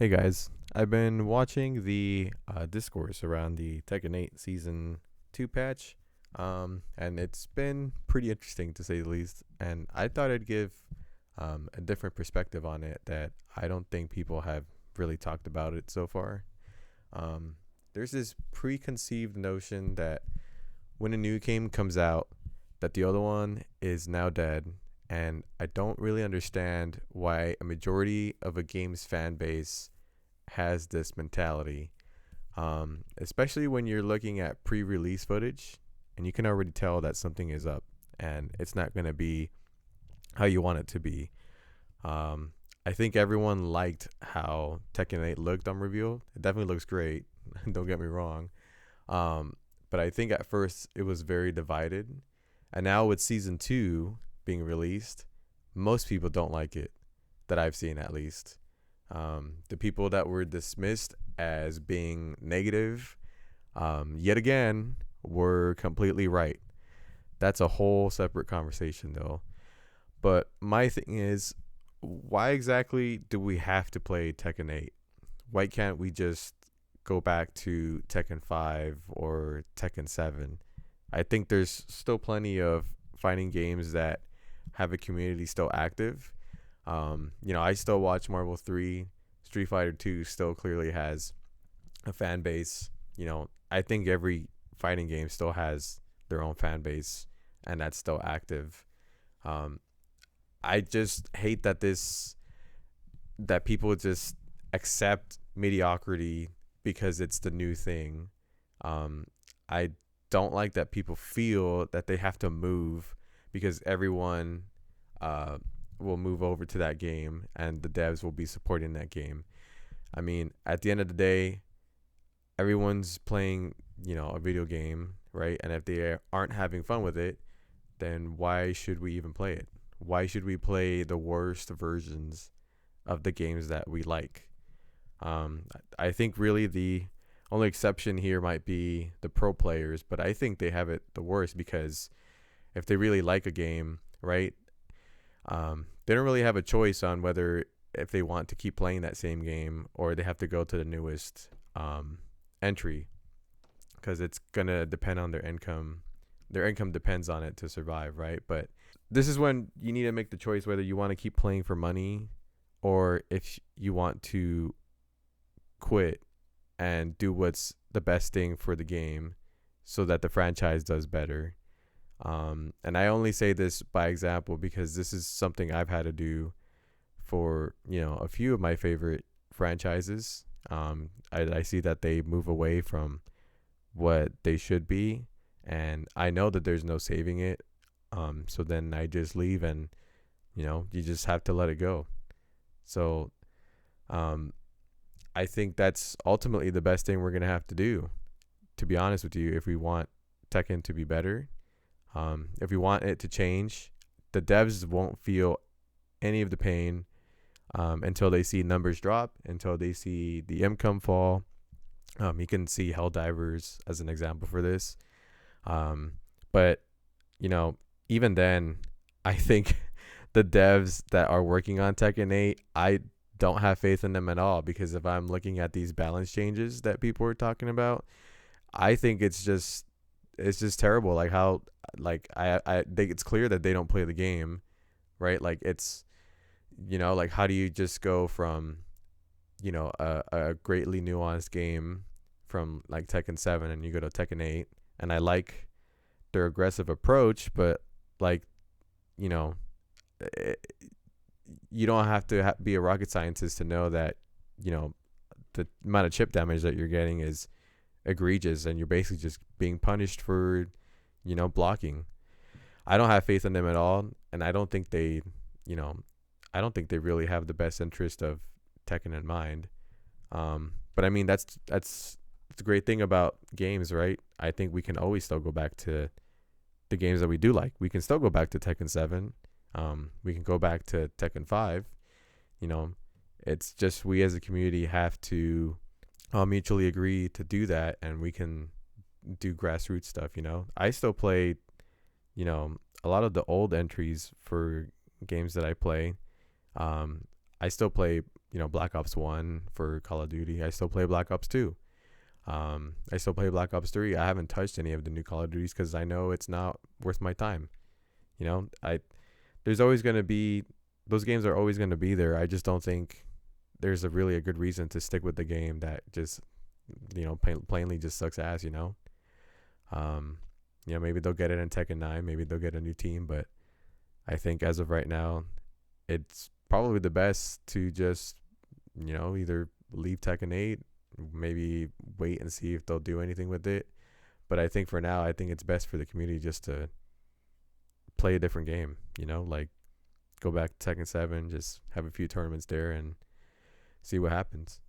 Hey guys, I've been watching the discourse around the Tekken 8 Season 2 patch, and it's been pretty interesting to say the least. And I thought I'd give a different perspective on it that I don't think people have really talked about it so far. Um, there's this preconceived notion that when a new game comes out, that the other one is now dead, and I don't really understand why a majority of a game's fan base has this mentality, especially when you're looking at pre-release footage and you can already tell that something is up and it's not going to be how you want it to be. Um, I think everyone liked how Tekken 8 looked on reveal. It definitely looks great. Don't get me wrong. Um, but I think at first it was very divided. And now with season 2 being released, most people don't like it, that I've seen at least. The people that were dismissed as being negative, yet again, were completely right. That's a whole separate conversation, though. But my thing is, why exactly do we have to play Tekken 8? Why can't we just go back to Tekken 5 or Tekken 7? I think there's still plenty of fighting games that have a community still active. I still watch Marvel 3. Street Fighter 2 still clearly has a fan base. I think every fighting game still has their own fan base, and that's still active. Um, I just hate that people just accept mediocrity because it's the new thing. I don't like that people feel that they have to move because everyone uh, will move over to that game and the devs will be supporting that game. I mean, at the end of the day, everyone's playing, a video game, right? And if they aren't having fun with it, then why should we even play it? Why should we play the worst versions of the games that we like? I think really the only exception here might be the pro players, but I think they have it the worst because if they really like a game, right, they don't really have a choice on whether if they want to keep playing that same game or they have to go to the newest entry because it's gonna depend on their income. Their income depends on it to survive, right? But this is when you need to make the choice whether you want to keep playing for money or if you want to quit and do what's the best thing for the game so that the franchise does better. And I only say this by example because this is something I've had to do for, a few of my favorite franchises. I see that they move away from what they should be, and I know that there's no saving it. So then I just leave, and you just have to let it go. So, um, I think that's ultimately the best thing we're gonna have to do. To be honest with you, if we want Tekken to be better, if we want it to change, the devs won't feel any of the pain until they see numbers drop, until they see the income fall. You can see Helldivers as an example for this. But, you know, even then, I think the devs that are working on Tekken 8, I don't have faith in them at all because if I'm looking at these balance changes that people are talking about, I think it's just terrible. Like how I think it's clear that they don't play the game, right? Like it's like how do you just go from a greatly nuanced game from like Tekken 7 and you go to Tekken 8, and I like their aggressive approach, but like you know it, you don't have to be a rocket scientist to know that you know the amount of chip damage that you're getting is egregious and you're basically just being punished for blocking. I don't have faith in them at all, and you know I don't think they really have the best interest of Tekken in mind. But I mean that's the great thing about games, right? I think we can always still go back to the games that we do like. We can still go back to Tekken 7. We can go back to Tekken 5. You know, it's just we as a community have to mutually agree to do that, and we can do grassroots stuff. I still play, a lot of the old entries for games that I play. I still play Black Ops 1 for Call of Duty. I still play Black Ops 2. I still play Black Ops 3. I haven't touched any of the new Call of Duties because I know it's not worth my time. I there's always going to be those games are always going to be there. I just don't think there's a good reason to stick with the game that just plainly just sucks ass. Um, maybe they'll get it in Tekken 9. Maybe they'll get a new team, but I think as of right now, it's probably the best to just either leave Tekken 8, maybe wait and see if they'll do anything with it. But I think for now, I think it's best for the community just to play a different game. Like go back to Tekken 7, just have a few tournaments there and see what happens.